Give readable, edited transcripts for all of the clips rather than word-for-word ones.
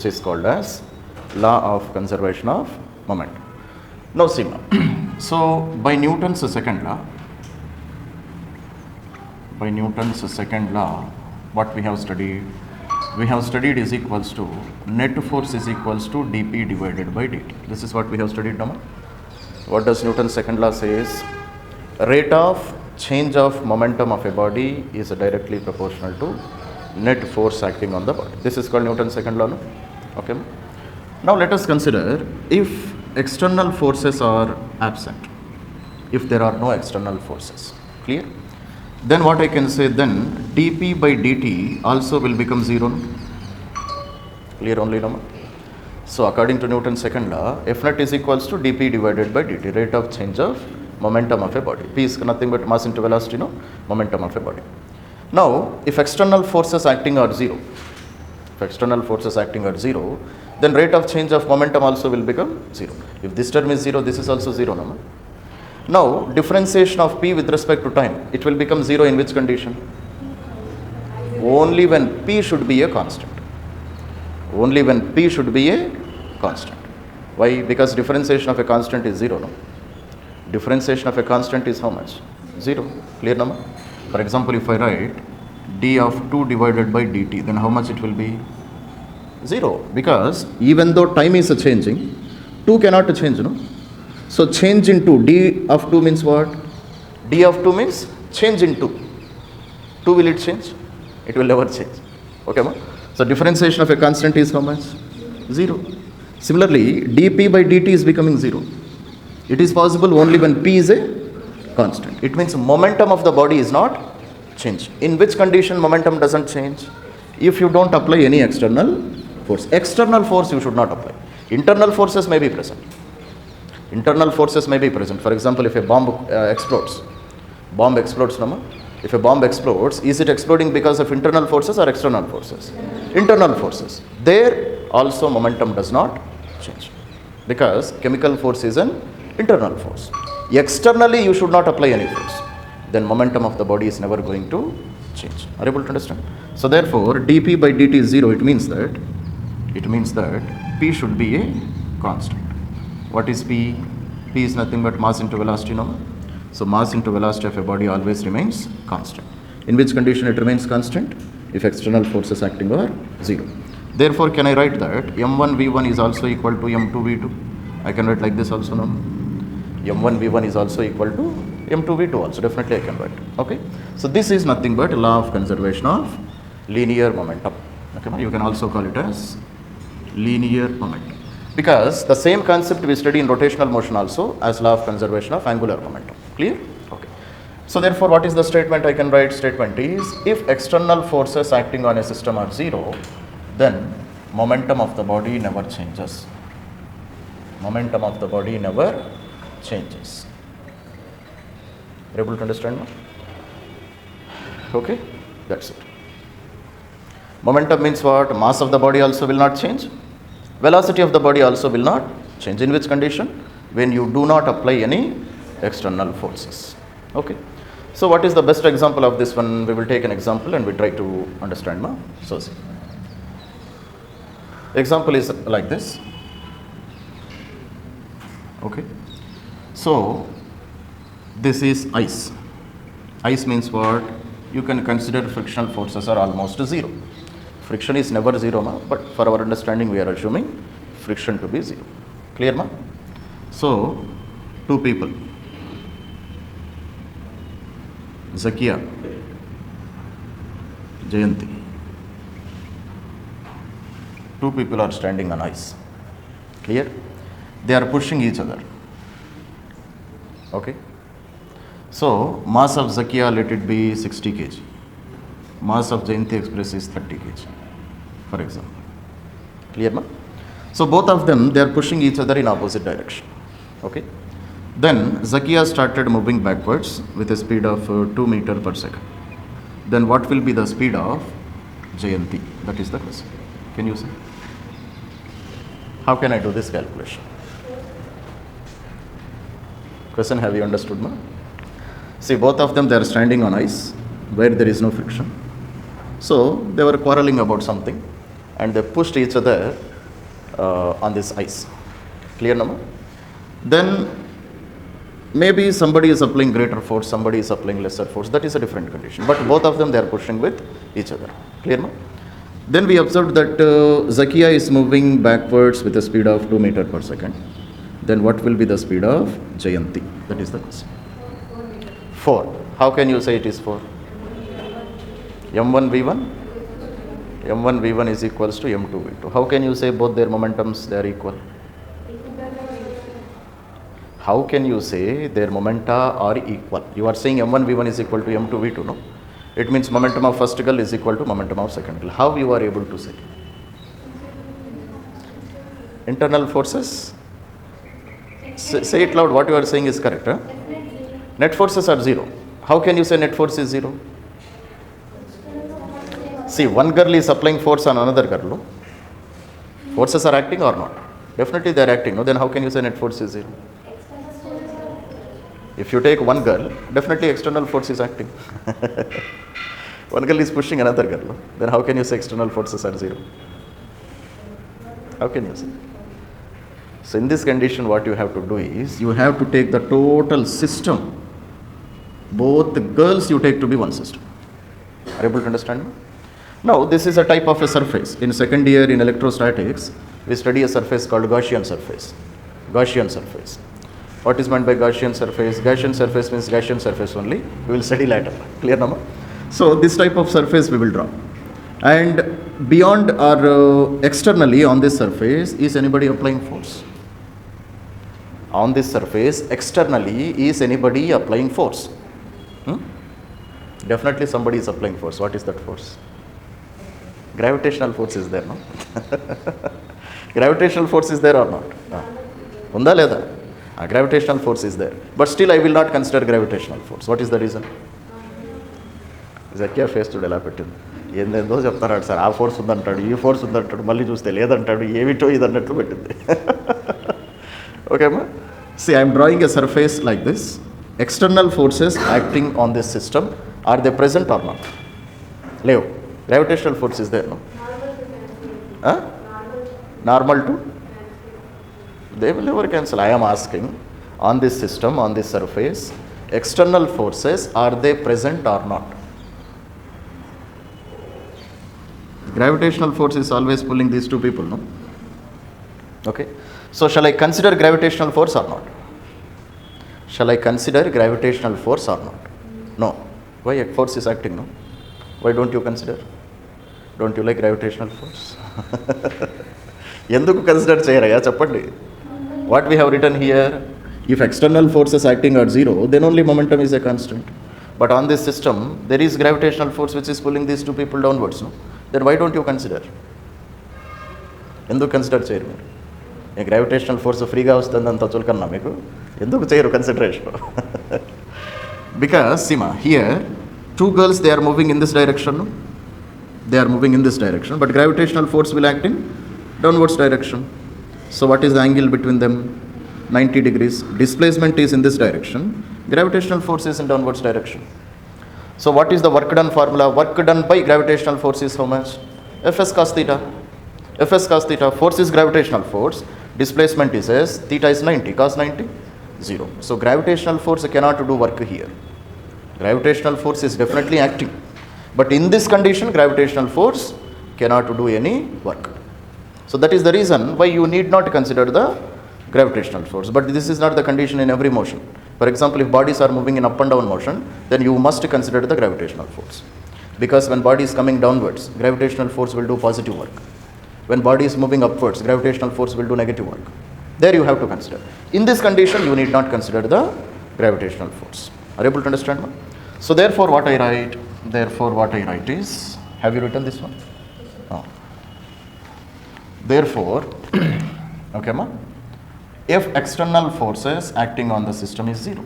which is called as law of conservation of momentum. Now see, so by Newton's second law, what we have studied? We have studied is equals to net force is equals to dP divided by dt. This is what we have studied now. What does Newton's second law says? Rate of change of momentum of a body is directly proportional to net force acting on the body. This is called Newton's second law. No? Okay. Now let us consider if external forces are absent, if there are no external forces. Clear? Then what I can say then, dP by dt also will become 0. Clear only now? So according to Newton's second law, F net is equals to dP divided by dt, rate of change of momentum of a body. P is nothing but mass into velocity, no? Momentum of a body. Now, if external forces acting are 0, then rate of change of momentum also will become 0. If this term is 0, this is also 0. No? Now, differentiation of P with respect to time, it will become 0 in which condition? Only when P should be a constant. Only when P should be a constant. Why? Because differentiation of a constant is 0. No? Differentiation of a constant is how much? 0. Clear number? For example, if I write d of 2 divided by dt, then how much it will be? 0. Because even though time is changing, 2 cannot change. No? So change into d of 2 means what? D of 2 means change in 2. 2 will it change? It will never change. Okay, ma? So differentiation of a constant is how much? 0. Similarly, dP by dt is becoming 0. It is possible only when P is a constant. It means momentum of the body is not changed. In which condition momentum doesn't change? If you don't apply any external force. External force you should not apply. Internal forces may be present. For example, if a bomb explodes, no? If a bomb explodes, is it exploding because of internal forces or external forces? Internal forces. There also momentum does not change because chemical force is an internal force. Externally you should not apply any force. Then momentum of the body is never going to change. Are you able to understand? So therefore, dP by dt is 0. It means that P should be a constant. What is P? P is nothing but mass into velocity. No? So mass into velocity of a body always remains constant. In which condition it remains constant? If external forces acting are 0. Therefore, can I write that m1 v1 is also equal to m2 v2? I can write like this also. No? m1 v1 is also equal to m2 v2 also. Definitely I can write. Okay. So this is nothing but law of conservation of linear momentum. Okay. You can also call it as linear momentum. Because the same concept we study in rotational motion also as law of conservation of angular momentum. Clear? Okay. So therefore, what is the statement I can write? Statement is, if external forces acting on a system are 0, then momentum of the body never changes. Momentum of the body never changes. Are you able to understand now? Okay, that's it. Momentum means what? Mass of the body also will not change. Velocity of the body also will not change. In which condition? When you do not apply any external forces. Okay. So what is the best example of this one? We will take an example and we try to understand. Ma? So see. Example is like this. Okay. So this is ice. Ice means what? You can consider frictional forces are almost 0. Friction is never 0, ma, but for our understanding we are assuming friction to be 0. Clear, ma? So, two people, Zakia, Jayanti. Two people are standing on ice. Clear? They are pushing each other. Okay? So, mass of Zakia, let it be 60 kg. Mass of Jayanti Express is 30 kg, for example. Clear, ma? So both of them, they are pushing each other in opposite direction. Okay. Then Zakia started moving backwards with a speed of 2 meters per second. Then what will be the speed of Jayanti? That is the question. Can you see? How can I do this calculation? Question, have you understood, ma? See, both of them, they are standing on ice where there is no friction. So they were quarreling about something and they pushed each other on this ice. Clear number? Then maybe somebody is applying greater force, somebody is applying lesser force. That is a different condition. But both of them, they are pushing with each other. Clear now? Then we observed that Zakia is moving backwards with a speed of 2 meters per second. Then what will be the speed of Jayanti? That is the question. 4. How can you say it is 4? M1 V1? M1 V1 is equals to M2 V2. How can you say both their momentums, they are equal? How can you say their momenta are equal? You are saying M1 V1 is equal to M2 V2, no? It means momentum of first girl is equal to momentum of second girl. How you are able to say? Internal forces? Say it loud, what you are saying is correct. Huh? Net forces are 0. How can you say net force is 0? See, one girl is applying force on another girl. No? Forces are acting or not? Definitely they are acting. No? Then how can you say net force is 0? If you take one girl, definitely external force is acting. One girl is pushing another girl. No? Then how can you say external forces are 0? How can you say? So in this condition, what you have to do is, you have to take the total system. Both the girls you take to be one system. Are you able to understand? Now, this is a type of a surface. In second year in electrostatics, we study a surface called Gaussian surface. Gaussian surface. What is meant by Gaussian surface? Gaussian surface means Gaussian surface only. We will study later. Clear number? So this type of surface we will draw. And beyond or externally on this surface, is anybody applying force? On this surface, externally, is anybody applying force? Definitely somebody is applying force. What is that force? Gravitational force is there, no? Gravitational force is there or not? Unda leda? Gravitational force is there. But still I will not consider gravitational force. What is the reason? Zakia face to delapetted. ఏందేందో చెప్తాడు sir ఆ force ఉందంటాడు ఈ force ఉందంటాడు మళ్ళీ చూస్తే లేదంటాడు ఏమిటో ఇది అన్నట్లు పెట్టింది ఓకేమా see I am drawing a surface like this. External forces acting on this system, are they present or not? Leo, gravitational force is there, no? Normal to? They will never cancel. I am asking, on this system, on this surface, external forces, are they present or not? Gravitational force is always pulling these two people, no? Okay. So shall I consider gravitational force or not? Shall I consider gravitational force or not? No. Why a force is acting, no? Why don't you consider? Don't you like gravitational force? ఎందుకు consider చేయరయ్యా చెప్పండి. What we have written here, if external forces acting are 0, then only momentum is a constant. But on this system, there is gravitational force which is pulling these two people downwards, no? Then why don't you consider? ఎందుకు consider చేయరు మీరు? ఏ gravitational force ఫ్రీగా వస్తుందంత చులకన్నా మీకు ఎందుకు చేయరు consideration? Because సిమా here two girls, they are moving in this direction, no? They are moving in this direction, but gravitational force will act in downwards direction. So what is the angle between them? 90 degrees. Displacement is in this direction, gravitational force is in downwards direction. So what is the work done formula? Work done by gravitational force is how much? Fs cos theta. Fs cos theta, force is gravitational force, displacement is s, theta is 90, cos 90, 0. So gravitational force cannot do work here. Gravitational force is definitely acting, but in this condition gravitational force cannot do any work. So that is the reason why you need not consider the gravitational force. But this is not the condition in every motion. For example, if bodies are moving in up and down motion, then you must consider the gravitational force, because when body is coming downwards, gravitational force will do positive work. When body is moving upwards, gravitational force will do negative work. There you have to consider. In this condition, you need not consider the gravitational force. Are you able to understand? So therefore what I write? Therefore what I write is, have you written this one? No. Therefore, okay ma? If external forces acting on the system is 0,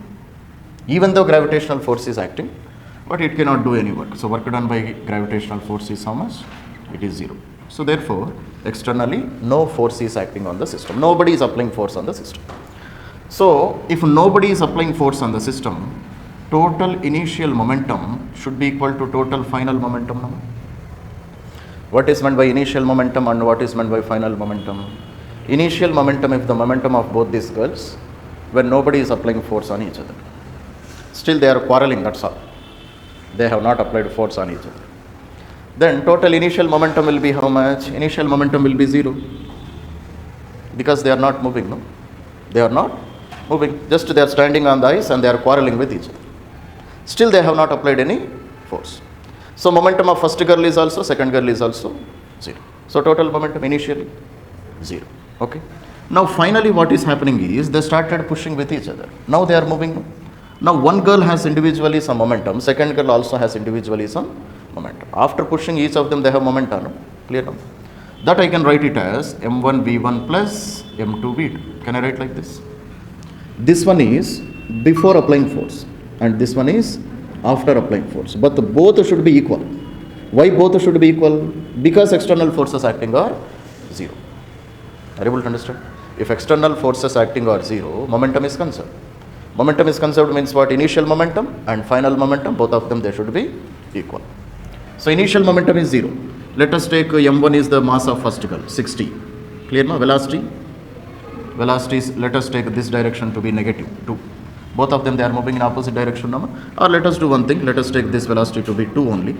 even though gravitational force is acting, but it cannot do any work. So work done by gravitational force is how much? It is 0. So therefore, externally, no force is acting on the system. Nobody is applying force on the system. So if nobody is applying force on the system, total initial momentum should be equal to total final momentum. What is meant by initial momentum and what is meant by final momentum? Initial momentum, if the momentum of both these girls, when nobody is applying force on each other. Still they are quarreling, that's all. They have not applied force on each other. Then total initial momentum will be how much? Initial momentum will be 0. Because they are not moving, no? They are not moving. Just they are standing on the ice and they are quarreling with each other. Still they have not applied any force. So momentum of first girl is also, second girl is also 0. So total momentum initially 0. Okay. Now finally what is happening is they started pushing with each other. Now they are moving. Now one girl has individually some momentum, second girl also has individually some momentum. After pushing each of them they have momentum. Clear now? That I can write it as m1 v1 plus m2 v2. Can I write like this? This one is before applying force and this one is after applying force. But both should be equal. Why both should be equal? Because external forces acting are 0. Are you able to understand? If external forces acting are 0, momentum is conserved. Momentum is conserved means what? Initial momentum and final momentum, both of them they should be equal. So initial momentum is 0. Let us take m1 is the mass of first girl, 60. Clear now? Velocity is, let us take this direction to be negative 2. Both of them they are moving in opposite direction now. Or let us do one thing, let us take this velocity to be 2 only.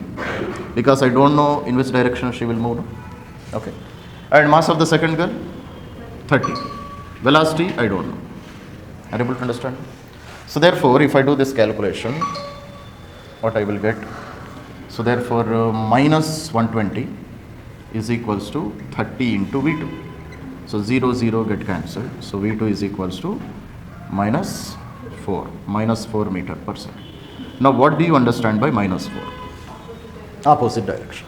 Because I don't know in which direction she will move. Okay. And mass of the second girl, 30. Velocity, I don't know. Are you able to understand? So therefore, if I do this calculation, what I will get? So therefore, minus 120 is equals to 30 into V2. So 0, 0 get cancelled. So V2 is equals to minus 4 meter per second. Now what do you understand by minus 4? Opposite direction.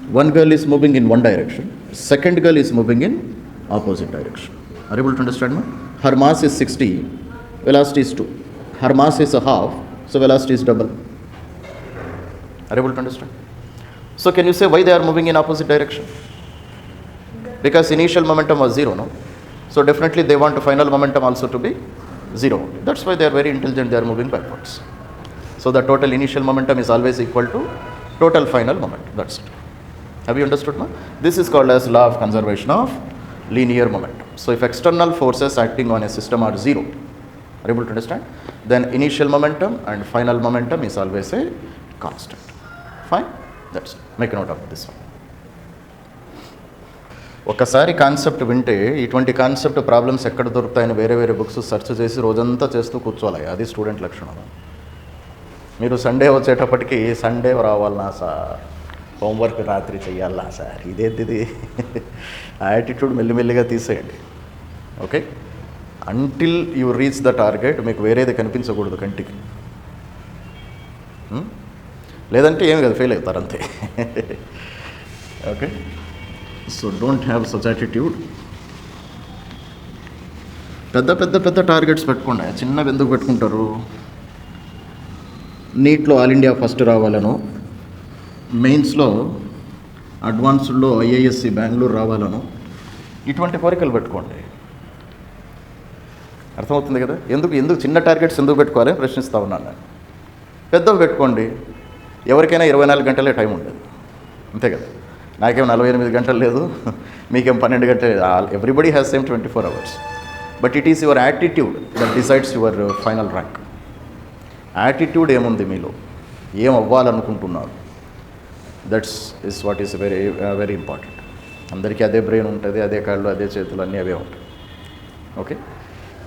One girl is moving in one direction, second girl is moving in opposite direction. Are you able to understand me? Her mass is 60, velocity is 2. Her mass is a half, so velocity is double. Are you able to understand? So can you say why they are moving in opposite direction? Because initial momentum was 0, no? So definitely they want final momentum also to be 0. That's why they are very intelligent, they are moving backwards. So the total initial momentum is always equal to total final momentum. That's it. Have you understood now? This is called as law of conservation of linear momentum. So if external forces acting on a system are 0, are you able to understand? Then initial momentum and final momentum is always a constant. Fine? That's it. Make a note of this one. ఒకసారి concept వింటే ఇటువంటి concept problems ఎక్కడ దొరుకుతాయని వేరే వేరే books search చేసి రోజంతా చేస్తూ కూర్చోవాలి. అది స్టూడెంట్ లక్షణం. మీరు సండే వచ్చేటప్పటికి సండే రావాలనా సార్, హోంవర్క్ రాత్రి చెయ్యాలా సార్, ఇదేంటిది ఆ యాటిట్యూడ్ మెల్లిమెల్లిగా తీసేయండి. Okay, until you reach the target మీకు వేరేది కనిపించకూడదు కంటికి. లేదంటే ఏమి కదా, ఫెయిల్ అవుతారు అంతే. Okay, so don't have such attitude. పెద్ద పెద్ద పెద్ద టార్గెట్స్ పెట్టుకోండి, చిన్నవి ఎందుకు పెట్టుకుంటారు? నీట్లో ఆల్ ఇండియా ఫస్ట్ రావాలను, మెయిన్స్లో అడ్వాన్స్డ్లో ఐఐఎస్సి బెంగళూరు రావాలను, ఇటువంటి కోరికలు పెట్టుకోండి. అర్థమవుతుంది కదా? ఎందుకు చిన్న టార్గెట్స్ ఎందుకు పెట్టుకోవాలని ప్రశ్నిస్తూ ఉన్నాను నేను. పెద్దవి పెట్టుకోండి. ఎవరికైనా 24 గంటలే టైం ఉండదు, అంతే కదా? నాకేం 48 గంటలు లేదు, మీకేం 12 గంటలు లేదు. Everybody has same 24 hours. But it is your attitude that decides your final rank. Attitude ఏముంది మీలో, ఏం అవ్వాలనుకుంటున్నారు, that's is what is very very important. అందరికీ అదే బ్రెయిన్ ఉంటుంది, అదే కాళ్ళు, అదే చేతులు, అన్నీ అవే ఉంటాయి. Okay,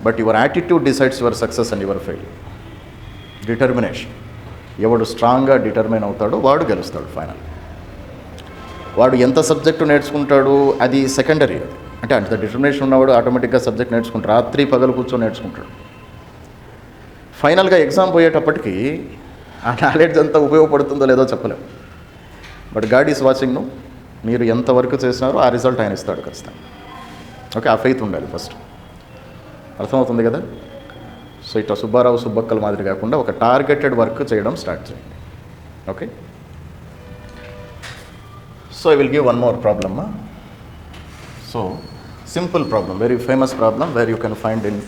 but your attitude decides your success and your failure. Determination, ఎవడు స్ట్రాంగ్గా డిటర్మైన్ అవుతాడో వాడు గెలుస్తాడు ఫైనల్. వాడు ఎంత సబ్జెక్టు నేర్చుకుంటాడు అది సెకండరీ. అంటే అంత డిటర్మినేషన్ ఉన్నవాడు ఆటోమేటిక్గా సబ్జెక్ట్ నేర్చుకుంటాడు, రాత్రి పగలు కూర్చొని నేర్చుకుంటాడు. ఫైనల్గా ఎగ్జామ్ పోయేటప్పటికి ఆ నాలెడ్జ్ అంతా ఉపయోగపడుతుందో లేదో చెప్పలేము. But God is watching. ను మీరు ఎంత వర్క్ చేసినారో ఆ రిజల్ట్ ఆయన ఇస్తాడు ఖచ్చితంగా. ఓకే, ఆ ఫెయిత్ ఉండాలి ఫస్ట్. అర్థమవుతుంది కదా? సో ఇట్లా సుబ్బారావు సుబ్బక్కల మాదిరి కాకుండా ఒక టార్గెటెడ్ వర్క్ చేయడం స్టార్ట్ చేయండి. Okay, so I will give one more problem. So simple problem, very famous problem where you can find in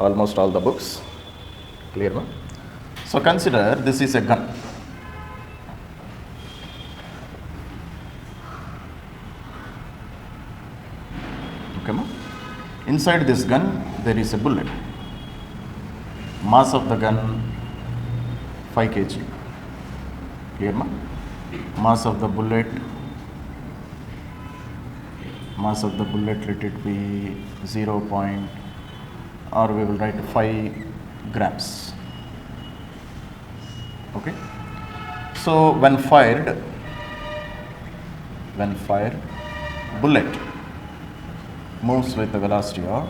almost all the books. Clear ma? So consider this is a gun. Okay ma? Inside this gun there is a bullet. Mass of the gun 5 kg. Clear ma? Mass of the bullet let it be 0. Or we will write 5 grams. Okay. So when fired, bullet moves with the velocity of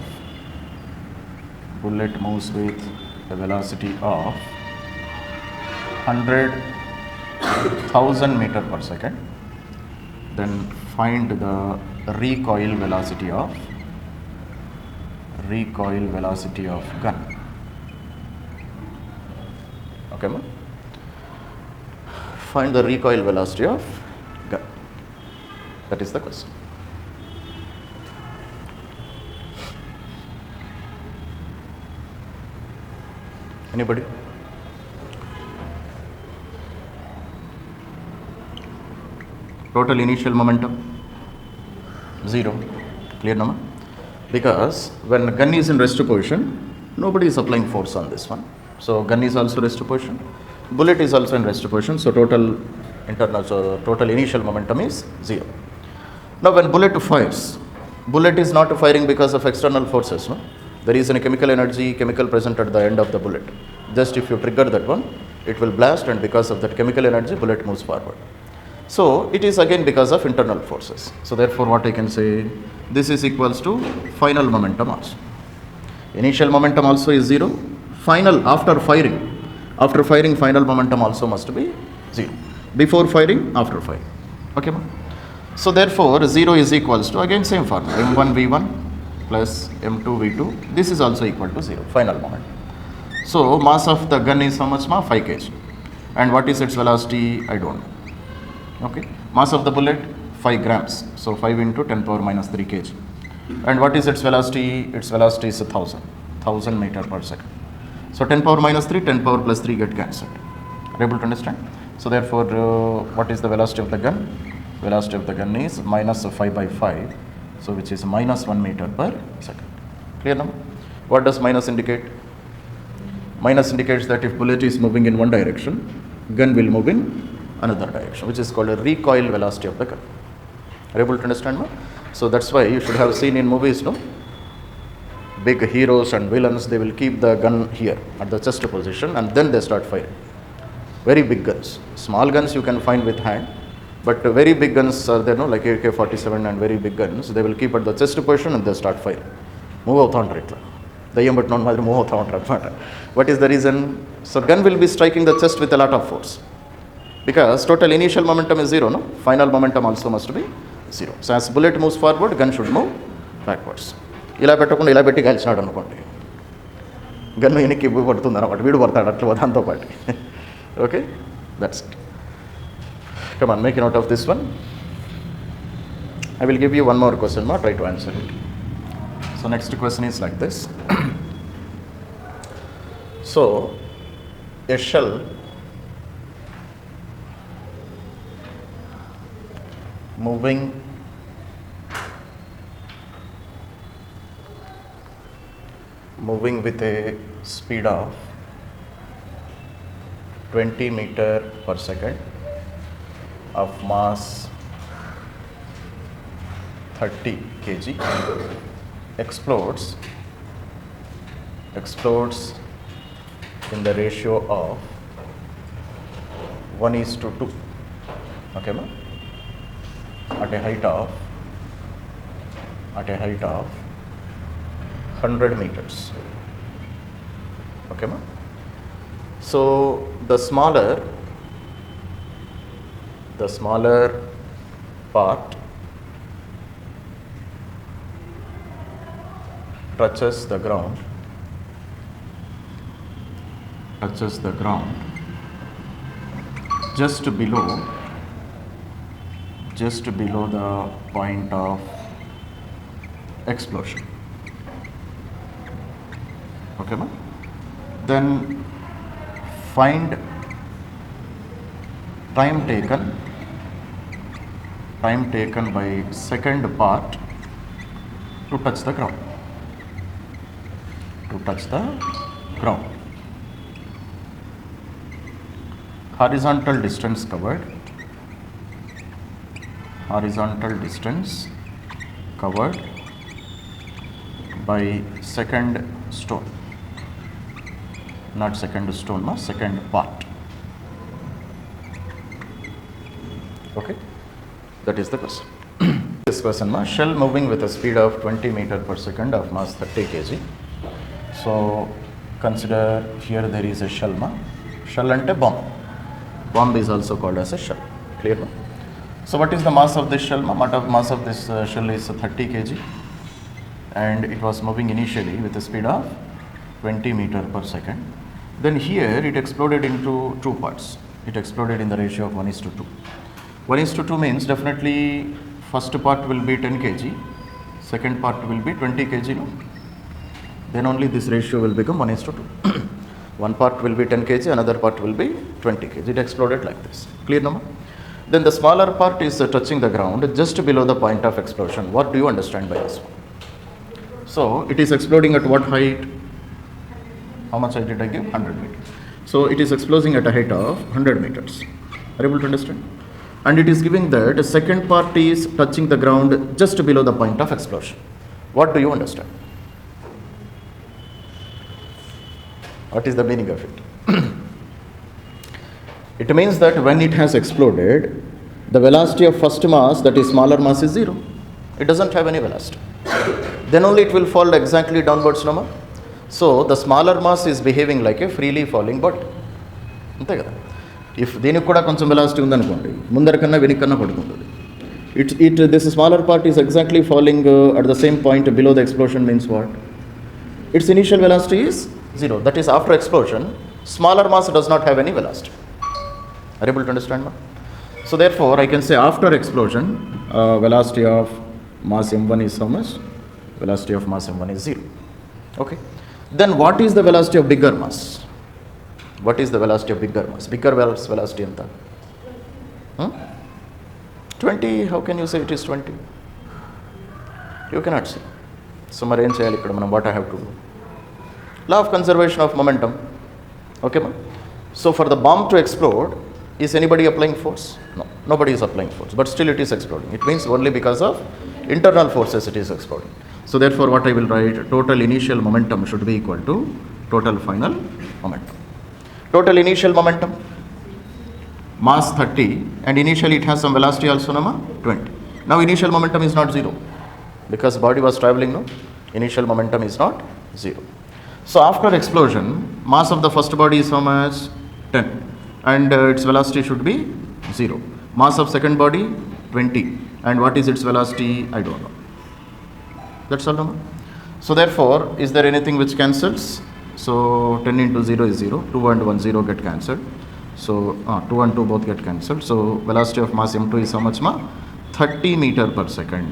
100,000 meter per second. Then find the recoil velocity of gun. Okay, ma? Find the recoil velocity of gun. That is the question. Anybody? Total initial momentum 0. Clear, no? Because when gun is in rest position, nobody is applying force on this one. So gun is also rest position. Bullet is also in rest position. So total initial momentum is 0. Now when bullet fires, bullet is not firing because of external forces. No? There is a chemical energy present at the end of the bullet. Just if you trigger that one, it will blast, and because of that chemical energy, bullet moves forward. So it is again because of internal forces. So therefore what I can say, this is equals to final momentum also. Initial momentum also is 0. After firing final momentum also must be 0. Before firing, after firing. Okay, ma? So therefore 0 is equals to, again same formula, m1 v1 plus m2 v2. This is also equal to 0, final momentum. So mass of the gun is how much, ma? 5 kg. And what is its velocity? I don't know. Okay. Mass of the bullet 5 grams. So 5 into 10 power minus 3 kg. And what is its velocity? Its velocity is 1000 meter per second. So 10 power minus 3, 10 power plus 3 get cancelled. Are you able to understand? So therefore, what is the velocity of the gun? Velocity of the gun is minus 5 by 5. So which is minus 1 meter per second. Clear now? What does minus indicate? Minus indicates that if bullet is moving in one direction, gun will move in another direction, which is called a recoil velocity of the gun. Are you able to understand, ma? So that's why you should have seen in movies, no? Big heroes and villains, they will keep the gun here at the chest position and then they start firing. Very big guns. Small guns you can find with hand, but very big guns are there, no? Like AK-47 and very big guns, they will keep at the chest position and they start firing. Move out on it. What is the reason? So gun will be striking the chest with a lot of force. Because total initial momentum is 0, no? Final momentum also must be 0. So as bullet moves forward, gun should move backwards. ఇలా పెట్టకుండా ఇలా పెట్టి కాల్చినాడు అనుకోండి, gun వెనక్కి పడుతుంది అనమాట, వీడు పడతాడు అట్లా దాంతోపాటు. Okay, that's it. Come on, make note of this one. I will give you one more question, ma, try to answer it. So next question is like this. So a shell moving with a speed of 20 meter per second of mass 30 kg explodes in the ratio of 1:2. Okay, ma? At a height of 100 meters. Okay, ma? So the smaller part touches the ground just below the point of explosion. Okay, ma? Then find time taken by second part to touch the ground. to touch the ground. Horizontal distance covered by second stone, not second stone, no, second part. Okay, that is the question. This question, shell moving with a speed of 20 meter per second of mass 30 kg. So consider here there is a shell, shell and a bomb. Bomb is also called as a shell. Clear, no? So what is the mass of this shell? Mass of this shell is 30 kg, and it was moving initially with a speed of 20 meter per second. Then here it exploded into two parts. It exploded in the ratio of 1:2. 1:2 means definitely first part will be 10 kg, second part will be 20 kg, no? Then only this ratio will become 1:2. One part will be 10 kg, another part will be 20 kg. It exploded like this. Clear, no? Then the smaller part is touching the ground just below the point of explosion. What do you understand by this one? So it is exploding at what height? How much height did I give? 100 meters. So it is exploding at a height of 100 meters. Are you able to understand? And it is giving that the second part is touching the ground just below the point of explosion. What do you understand? What is the meaning of it? It means that when it has exploded, the velocity of first mass, that is smaller mass, is 0. It doesn't have any velocity. Then only it will fall exactly downwards, no? So the smaller mass is behaving like a freely falling body. If దీనికి కూడా కొంచెం velocity ఉందనుకోండి, ముందరకన్నా వెనకన్నా పడుకుంటుంది. This smaller part is exactly falling at the same point below the explosion means what? Its initial velocity is 0. That is after explosion, smaller mass does not have any velocity. Are you able to understand? So therefore, I can say after explosion, velocity of mass m1 is how much? Velocity of mass m1 is 0. Okay. Then what is the velocity of bigger mass? What is the velocity of bigger mass? Bigger velocity anta? 20. How can you say it is 20? You cannot say. So మరి ఏం చేయాలి ఇక్కడ మనం? What I have to do? Law of conservation of momentum. Okay, ma? So for the bomb to explode, is anybody applying force? No, nobody is applying force, but still it is exploding. It means only because of internal forces it is exploding. So therefore what I will write, total initial momentum should be equal to total final momentum. Total initial momentum, mass 30, and initially it has some velocity also, no, 20. Now initial momentum is not 0, because body was traveling, no? Initial momentum is not 0. So after explosion, mass of the first body is how much? 10. And its velocity should be 0. Mass of second body, 20. And what is its velocity? I don't know. That's all, no? So therefore, is there anything which cancels? So 10 into 0 is 0. 2 and 1, 0 get cancelled. So 2 and 2 both get cancelled. So velocity of mass m2 is how much, ma? 30 meter per second.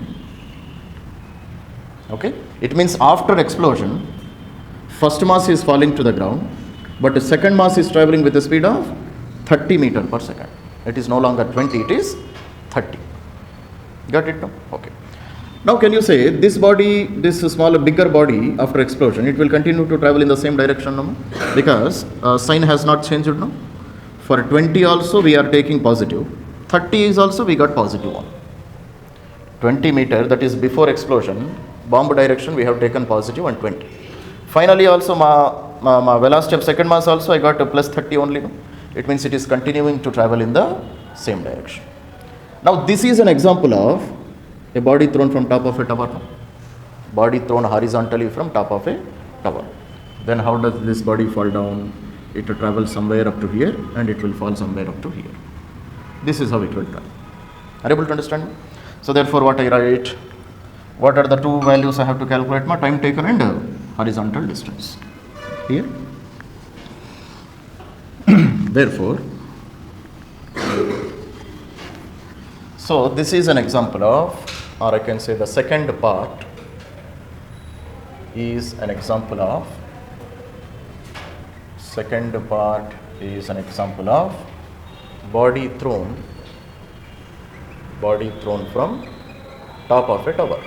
Okay? It means after explosion, first mass is falling to the ground, but the second mass is traveling with a speed of 30 meter per second. It is no longer 20, it is 30. Got it now? Okay. Now can you say this body, this smaller, bigger body after explosion, it will continue to travel in the same direction, no? Because sign has not changed, no? For 20 also we are taking positive. 30 is also we got positive one. 20 meter, that is before explosion, bomb direction we have taken positive and 20. Finally also my velocity of second mass also I got a plus 30 only, no? It means it is continuing to travel in the same direction. Now this is an example of a body thrown from top of a tower. Body thrown horizontally from top of a tower. Then how does this body fall down? It will travel somewhere up to here and it will fall somewhere up to here. This is how it will travel. Are you able to understand? So therefore what I write? What are the two values I have to calculate? My time taken and horizontal distance. Here. Therefore, so this is an example of, or I can say the second part is an example of, body thrown from top of a tower.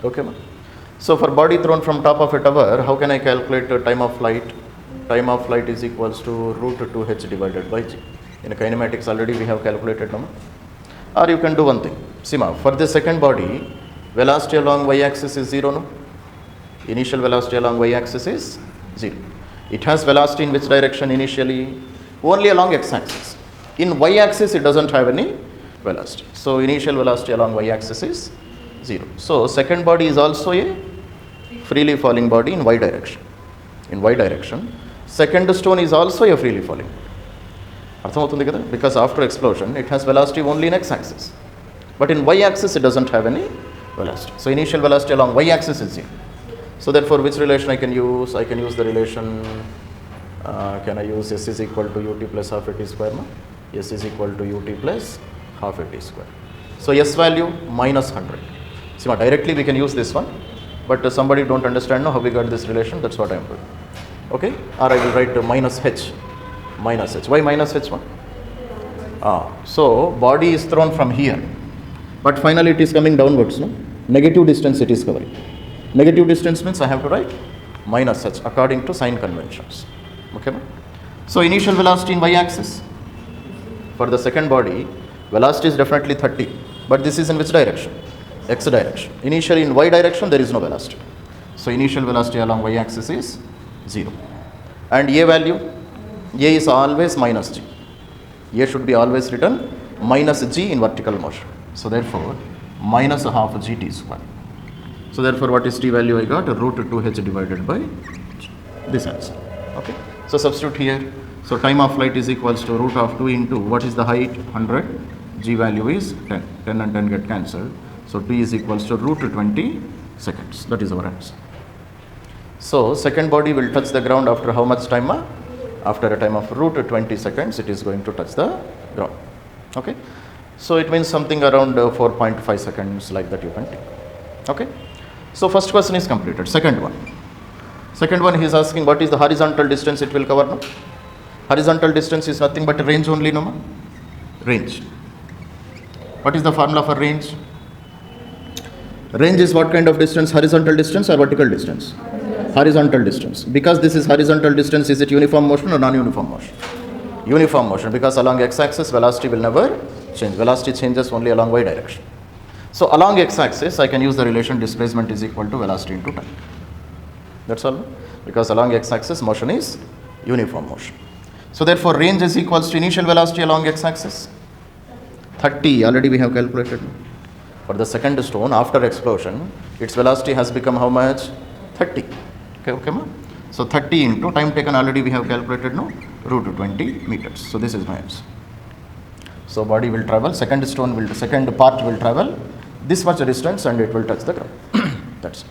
Okay, ma? So for body thrown from top of a tower, how can I calculate time of flight? Time of flight is equals to root 2h divided by g. In kinematics already we have calculated, no? Or you can do one thing. See, ma, for the second body, velocity along y-axis is 0, no? Initial velocity along y-axis is 0. It has velocity in which direction initially? Only along x-axis. In y-axis it doesn't have any velocity. So initial velocity along y-axis is 0. So second body is also a freely falling body in y direction. In y direction. Second stone is also a freely falling body. అర్థమవుతుంది కదా? Because after explosion it has velocity only in x-axis. But in y-axis it doesn't have any velocity. So initial velocity along y-axis is 0. So therefore which relation I can use? I can use the relation, can I use s is equal to ut plus half at square? No? S is equal to ut plus half at square. So s value minus 100. See, directly we can use this one, but somebody don't understand now how we got this relation, that's what I am doing. Okay? Or I will write minus h. Minus h. Why minus h one? So body is thrown from here, but finally it is coming downwards, no? Negative distance it is covering. Negative distance means I have to write minus h according to sign conventions. Okay? So initial velocity in y-axis. For the second body, velocity is definitely 30, but this is in which direction? X direction. Initially in y direction there is no velocity. So initial velocity along y-axis is 0. And a value? A is always minus g. A should be always written minus g in vertical motion. So therefore minus half gt square. So therefore what is t value I got? Root 2h divided by this answer. Okay. So substitute here. So time of flight is equals to root of 2 into what is the height? 100. G value is 10. 10 and 10 get cancelled. So t is equals to root 20 seconds. That is our answer. So second body will touch the ground after how much time? After a time of root 20 seconds it is going to touch the ground. Okay. So it means something around 4.5 seconds, like that you can take. Okay. So first question is completed. Second one he is asking what is the horizontal distance it will cover, no? Horizontal distance is nothing but range only, no? Range. What is the formula for range? Range is what kind of distance? Horizontal distance or vertical distance? Horizontal distance. Because this is horizontal distance, is it uniform motion or non-uniform motion? Uniform motion, because along x-axis velocity will never change. Velocity changes only along y direction. So along x-axis I can use the relation displacement is equal to velocity into time. That's all. Because along x-axis motion is uniform motion. So therefore range is equals to initial velocity along x-axis 30. Already we have calculated. For the second stone after explosion, its velocity has become how much? 30. Okay, ma? So 30 into time taken already we have calculated, no? Root 20 meters. So this is my answer. So body will travel, second part will travel this much distance and it will touch the ground. That's it.